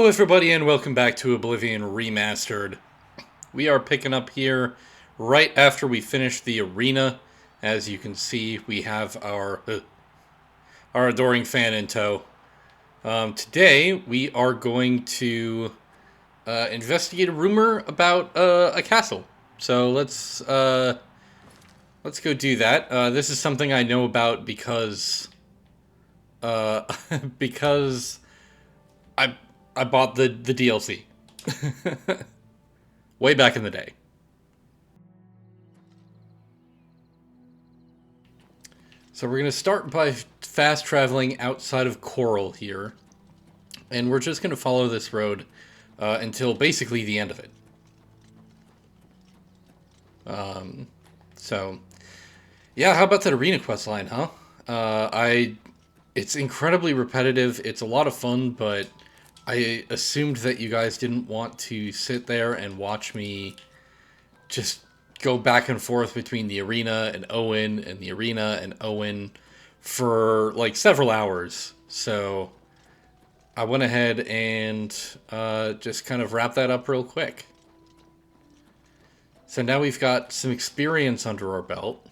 Hello everybody and welcome back to Oblivion Remastered. We are picking up here right after we finish the arena. As you can see, we have our adoring fan in tow. Today we are going to investigate a rumor about a castle. So let's go do that. This is something I know about because because I I bought the DLC way back in the day. So we're going to start by fast traveling outside of Chorrol here, and we're just going to follow this road until basically the end of it. So yeah, how about that arena quest line, huh? It's incredibly repetitive. It's a lot of fun, but I assumed that you guys didn't want to sit there and watch me just go back and forth between the arena and Owen and the arena and Owen for like several hours. So I went ahead and just kind of wrap that up real quick. So now we've got some experience under our belt.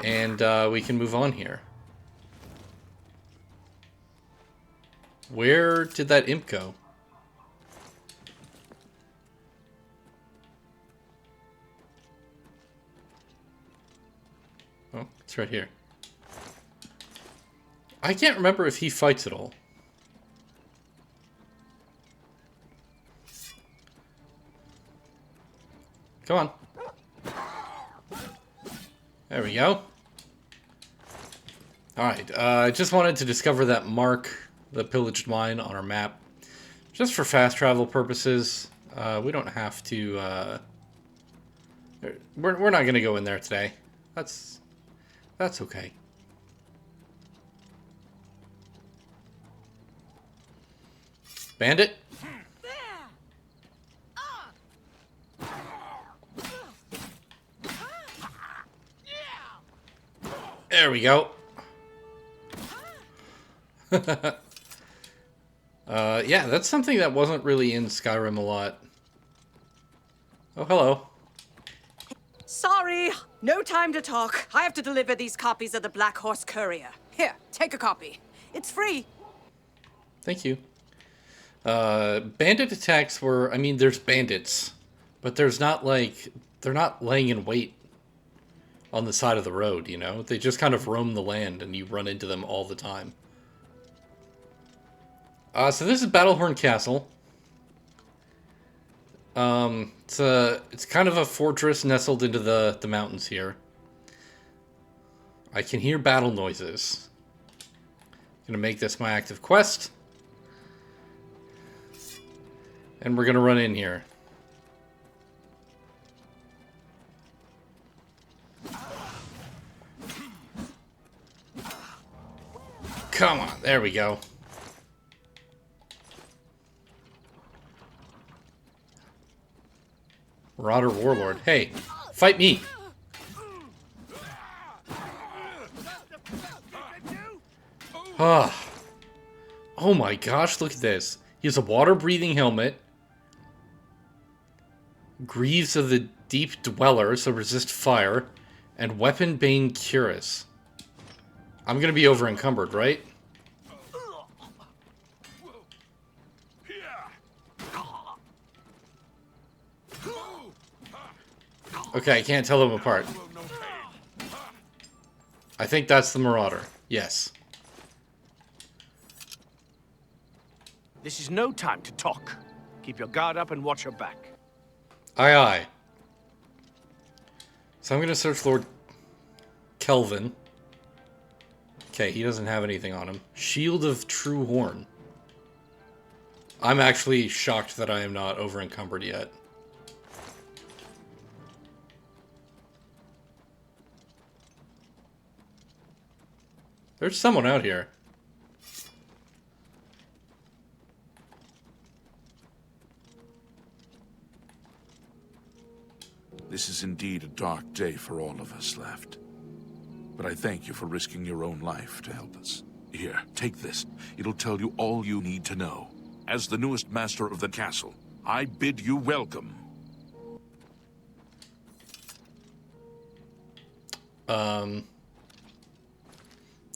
And we can move on here. Where did that imp go? Oh, it's right here. I can't remember if he fights at all. Come on. There we go. Alright, I just wanted to discover that mark, the pillaged mine, on our map. Just for fast travel purposes. We don't have to, we're not going to go in there today. That's okay. Bandit? There we go. Yeah, that's something that wasn't really in Skyrim a lot. Oh, hello. Sorry, no time to talk. I have to deliver these copies of the Black Horse Courier. Here, take a copy. It's free. Thank you. Bandit attacks were... I mean, there's bandits. But there's not, like... They're not laying in wait on the side of the road, you know? They just kind of roam the land, and you run into them all the time. So this is Battlehorn Castle. It's kind of a fortress nestled into the mountains here. I can hear battle noises. Gonna make this my active quest. And we're gonna run in here. Come on, there we go. Marauder Warlord. Hey, fight me! Ah. Oh my gosh, look at this. He has a water-breathing helmet. Greaves of the Deep Dweller, so resist fire. And Weapon Bane Cuirass. I'm gonna be over-encumbered, right? Okay, I can't tell them apart. I think that's the Marauder. Yes. This is no time to talk. Keep your guard up and watch your back. Aye, aye. So I'm gonna search Lord Kelvin. Okay, he doesn't have anything on him. Shield of True Horn. I'm actually shocked that I am not over-encumbered yet. There's someone out here. This is indeed a dark day for all of us left. but I thank you for risking your own life to help us. Here, take this. It'll tell you all you need to know. As the newest master of the castle, I bid you welcome.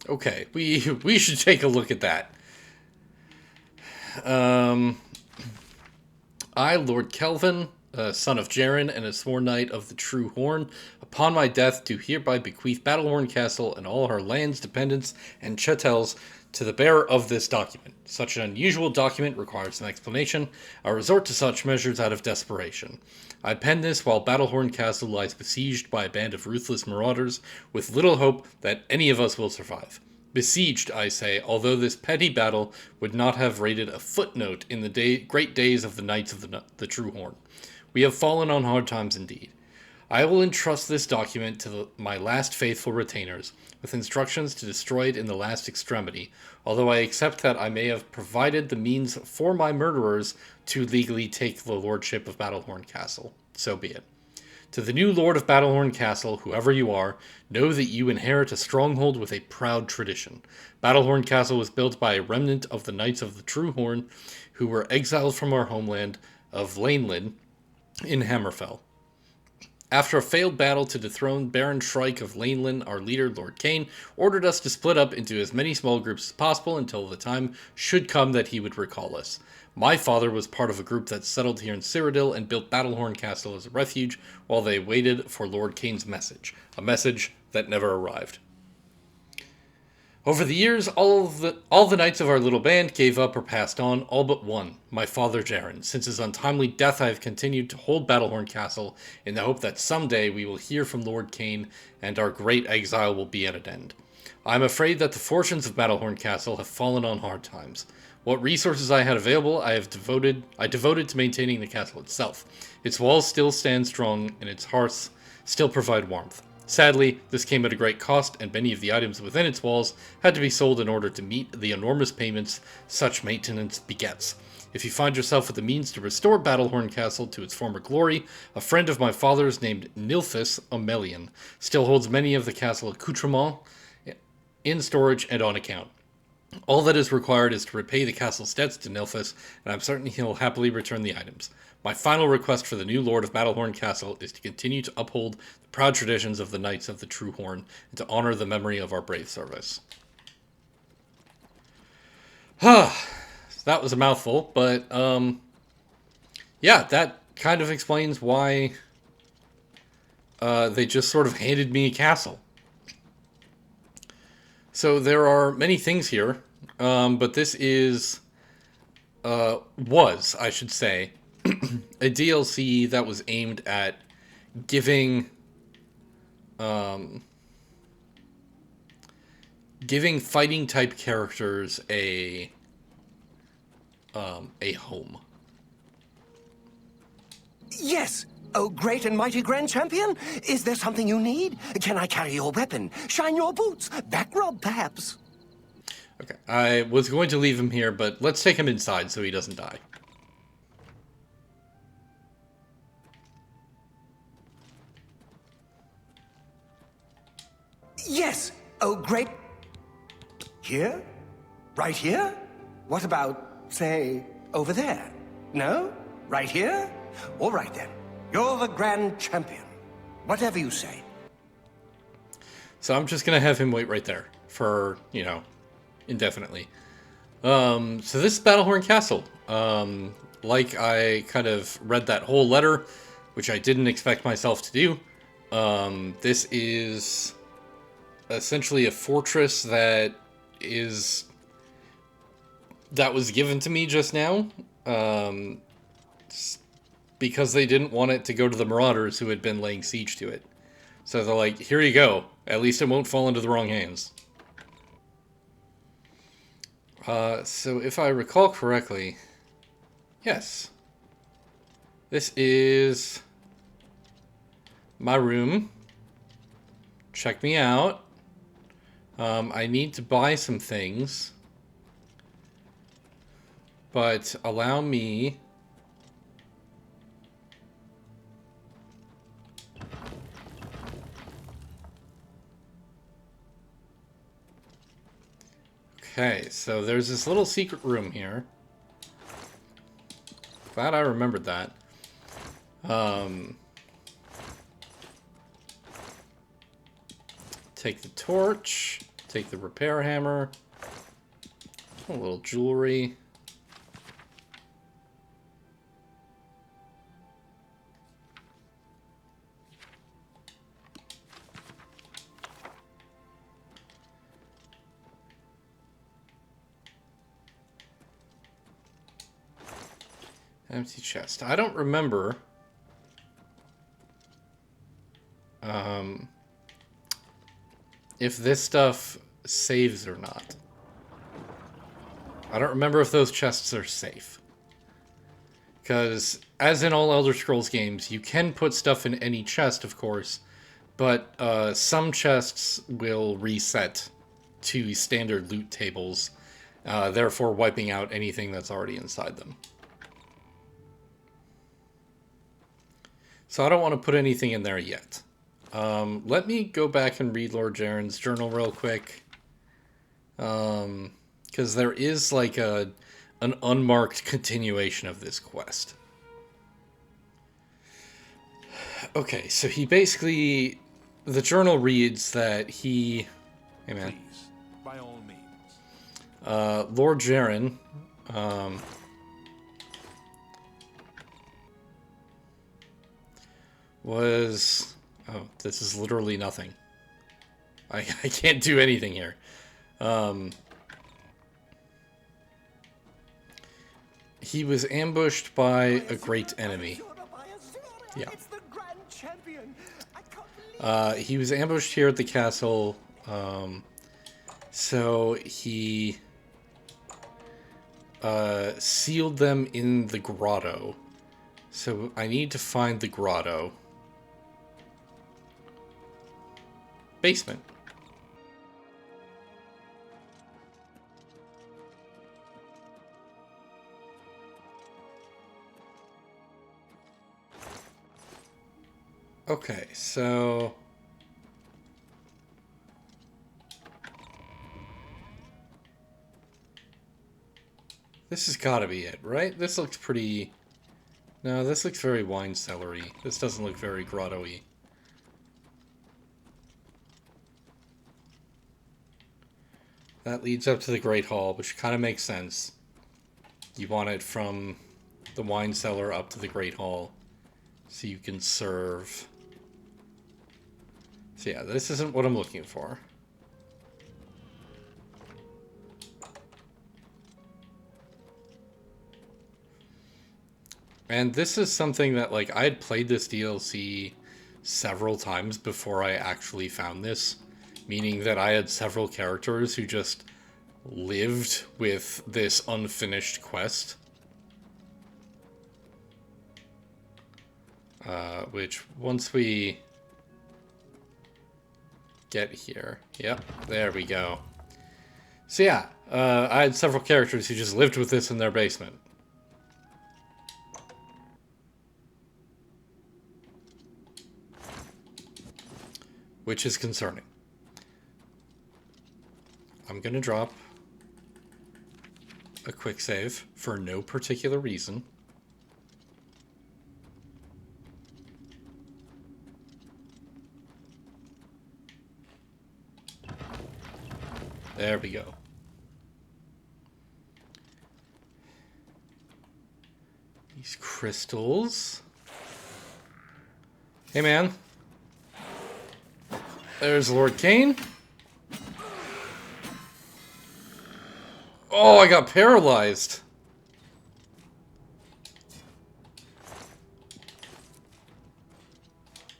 Okay, we should take a look at that. I, Lord Kelvin, son of Jaren, and a sworn knight of the True Horn, upon my death do hereby bequeath Battlehorn Castle and all her lands, dependents, and chattels to the bearer of this document. Such an unusual document requires an explanation. I resort to such measures out of desperation. I pen this while Battlehorn Castle lies besieged by a band of ruthless marauders, with little hope that any of us will survive. Besieged, I say, although this petty battle would not have rated a footnote in the great days of the Knights of the True Horn. We have fallen on hard times indeed. I will entrust this document to my last faithful retainers, with instructions to destroy it in the last extremity, although I accept that I may have provided the means for my murderers to legally take the lordship of Battlehorn Castle. So be it. To the new Lord of Battlehorn Castle, whoever you are, know that you inherit a stronghold with a proud tradition. Battlehorn Castle was built by a remnant of the Knights of the True Horn, who were exiled from our homeland of Laneland in Hammerfell. After a failed battle to dethrone Baron Shrike of Laneland, our leader, Lord Kane, ordered us to split up into as many small groups as possible until the time should come that he would recall us. My father was part of a group that settled here in Cyrodiil and built Battlehorn Castle as a refuge while they waited for Lord Kane's message, a message that never arrived. Over the years, all the knights of our little band gave up or passed on, all but one, my father Jaren. Since his untimely death, I have continued to hold Battlehorn Castle in the hope that someday we will hear from Lord Kane and our great exile will be at an end. I am afraid that the fortunes of Battlehorn Castle have fallen on hard times. What resources I had available, I devoted to maintaining the castle itself. Its walls still stand strong, and its hearths still provide warmth. Sadly, this came at a great cost, and many of the items within its walls had to be sold in order to meet the enormous payments such maintenance begets. If you find yourself with the means to restore Battlehorn Castle to its former glory, a friend of my father's named Nilthus Omelian still holds many of the castle accoutrements in storage and on account. All that is required is to repay the castle's debts to Nilthus, and I'm certain he'll happily return the items. My final request for the new Lord of Battlehorn Castle is to continue to uphold the proud traditions of the Knights of the True Horn and to honor the memory of our brave service. That was a mouthful, but yeah, that kind of explains why they just sort of handed me a castle. So there are many things here, but this was, I should say, a DLC that was aimed at giving fighting type characters a home. Yes! Oh, great and mighty Grand Champion! Is there something you need? Can I carry your weapon? Shine your boots? Back rub, perhaps? Okay, I was going to leave him here, but let's take him inside so he doesn't die. Yes! Oh, great... Here? Right here? What about, say, over there? No? Right here? All right, then. You're the Grand Champion. Whatever you say. So I'm just going to have him wait right there for, indefinitely. So this is Battlehorn Castle. Like I kind of read that whole letter, which I didn't expect myself to do. This is essentially a fortress that was given to me just now. Because they didn't want it to go to the marauders who had been laying siege to it. So they're like, here you go. At least it won't fall into the wrong hands. So if I recall correctly, yes. This is my room. Check me out. I need to buy some things. But allow me... Okay, so there's this little secret room here. Glad I remembered that. Take the torch, take the repair hammer, a little jewelry. Empty chest. I don't remember if this stuff saves or not. I don't remember if those chests are safe. Because, as in all Elder Scrolls games, you can put stuff in any chest, of course, but some chests will reset to standard loot tables, therefore wiping out anything that's already inside them. So I don't want to put anything in there yet. Let me go back and read Lord Jaren's journal real quick. Because there is like an unmarked continuation of this quest. Okay, so he basically... The journal reads that he... Hey man. Please, by all means. Lord Jaren... was... Oh, this is literally nothing. I can't do anything here. He was ambushed by a great enemy. Yeah. He was ambushed here at the castle. So he sealed them in the grotto. So I need to find the grotto. Basement. Okay, so... This has got to be it, right? This looks pretty... No, this looks very wine cellar-y. This doesn't look very grotto-y. That leads up to the Great Hall, which kind of makes sense. You want it from the wine cellar up to the Great Hall, so you can serve. So yeah, this isn't what I'm looking for. And this is something that, like, I had played this DLC several times before I actually found this. Meaning that I had several characters who just lived with this unfinished quest. Which, once we get here... Yep, there we go. So yeah, I had several characters who just lived with this in their basement. Which is concerning. I'm going to drop a quick save for no particular reason. There we go. These crystals. Hey, man. There's Lord Cain. Oh, I got paralyzed.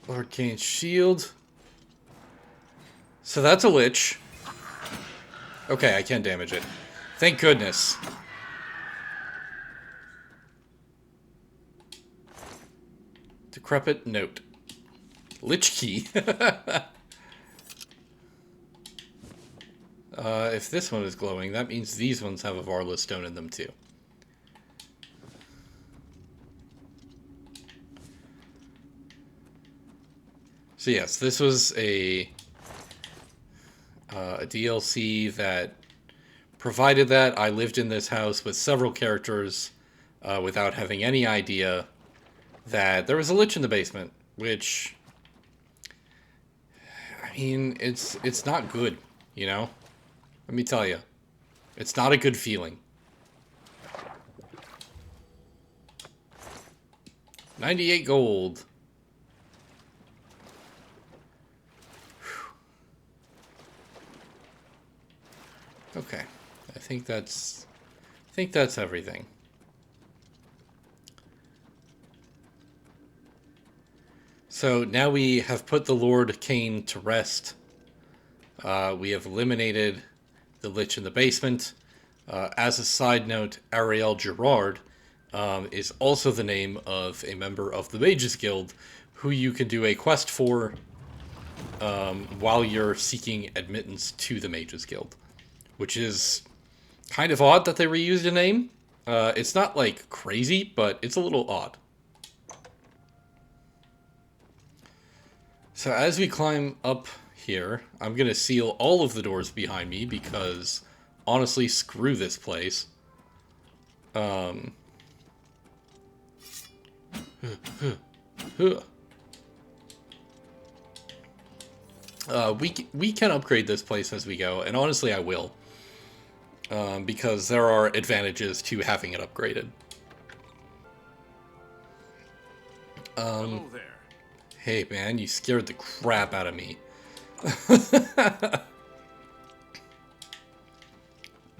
Lord Cain's shield. So that's a lich. Okay, I can't damage it. Thank goodness. Decrepit note. Lich key. If this one is glowing, that means these ones have a Varla stone in them too. So yes, this was a DLC that provided that I lived in this house with several characters without having any idea that there was a lich in the basement, which, I mean, it's not good, you know? Let me tell you. It's not a good feeling. 98 gold. Okay. I think that's everything. So now we have put the Lord Cain to rest. We have eliminated the Lich in the basement. As a side note, Ariel Gerard is also the name of a member of the Mages Guild who you can do a quest for while you're seeking admittance to the Mages Guild, which is kind of odd that they reused a name. It's not, like, crazy, but it's a little odd. So as we climb up here, I'm going to seal all of the doors behind me because, honestly, screw this place. We can upgrade this place as we go, and honestly I will. Because there are advantages to having it upgraded. Hello there. Hey man, you scared the crap out of me.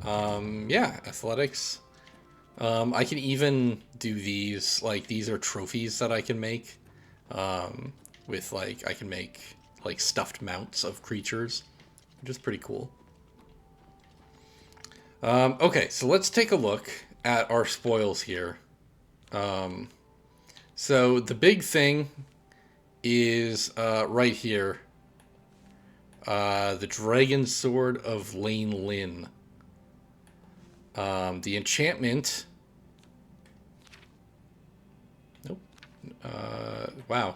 Yeah, athletics. I can even do these, like, these are trophies that I can make. With, like, I can make, like, stuffed mounts of creatures, which is pretty cool. Okay, so let's take a look at our spoils here. So the big thing is right here. The Dragon Sword of Lane Lin. The enchantment... Nope. Wow.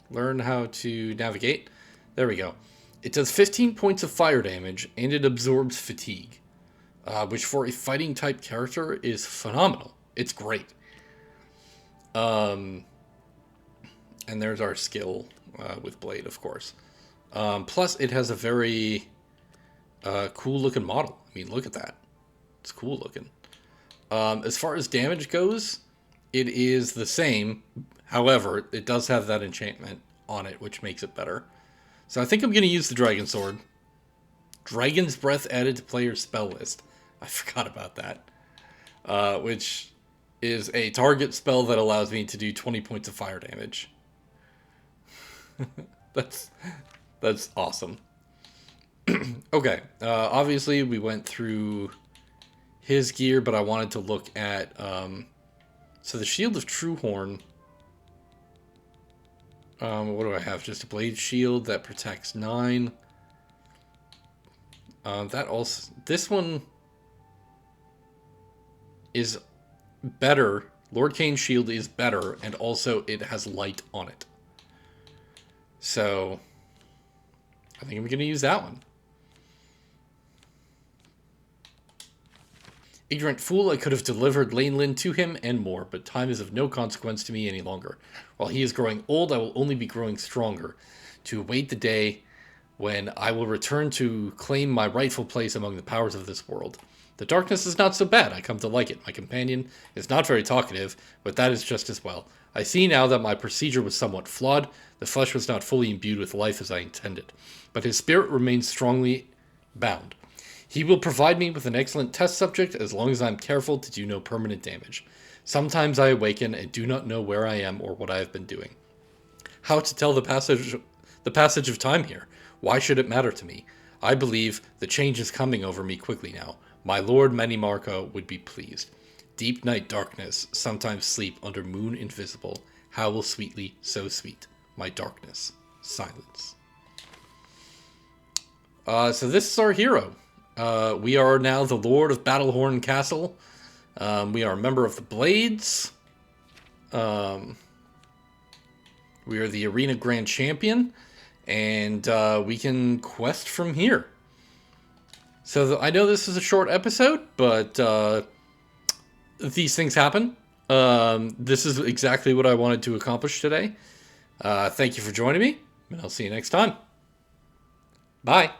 Learn how to navigate. There we go. It does 15 points of fire damage, and it absorbs fatigue. Which for a fighting type character is phenomenal. It's great. And there's our skill with Blade, of course. Plus, it has a very cool looking model. I mean, look at that. It's cool looking. As far as damage goes, it is the same. However, it does have that enchantment on it, which makes it better. So I think I'm going to use the Dragon Sword. Dragon's Breath added to player's spell list. I forgot about that. Which is a target spell that allows me to do 20 points of fire damage. That's awesome. Okay, obviously we went through his gear, but I wanted to look at... so the Shield of Truehorn... what do I have? Just a blade shield that protects 9. That also... This one is better. Lord Cain's shield is better, and also it has light on it. So, I think I'm going to use that one. Ignorant fool, I could have delivered Lane Lin to him and more, but time is of no consequence to me any longer. While he is growing old, I will only be growing stronger, to await the day when I will return to claim my rightful place among the powers of this world. The darkness is not so bad, I come to like it. My companion is not very talkative, but that is just as well. I see now that my procedure was somewhat flawed, the flesh was not fully imbued with life as I intended, but his spirit remains strongly bound. He will provide me with an excellent test subject as long as I am careful to do no permanent damage. Sometimes I awaken and do not know where I am or what I have been doing. How to tell the passage of time here? Why should it matter to me? I believe the change is coming over me quickly now. My lord Manimarco would be pleased. Deep night darkness, sometimes sleep under moon invisible. Howl sweetly, so sweet. My darkness, silence. So this is our hero. We are now the Lord of Battlehorn Castle. We are a member of the Blades. We are the Arena Grand Champion. And we can quest from here. So I know this is a short episode, but these things happen. This is exactly what I wanted to accomplish today. Thank you for joining me, and I'll see you next time. Bye.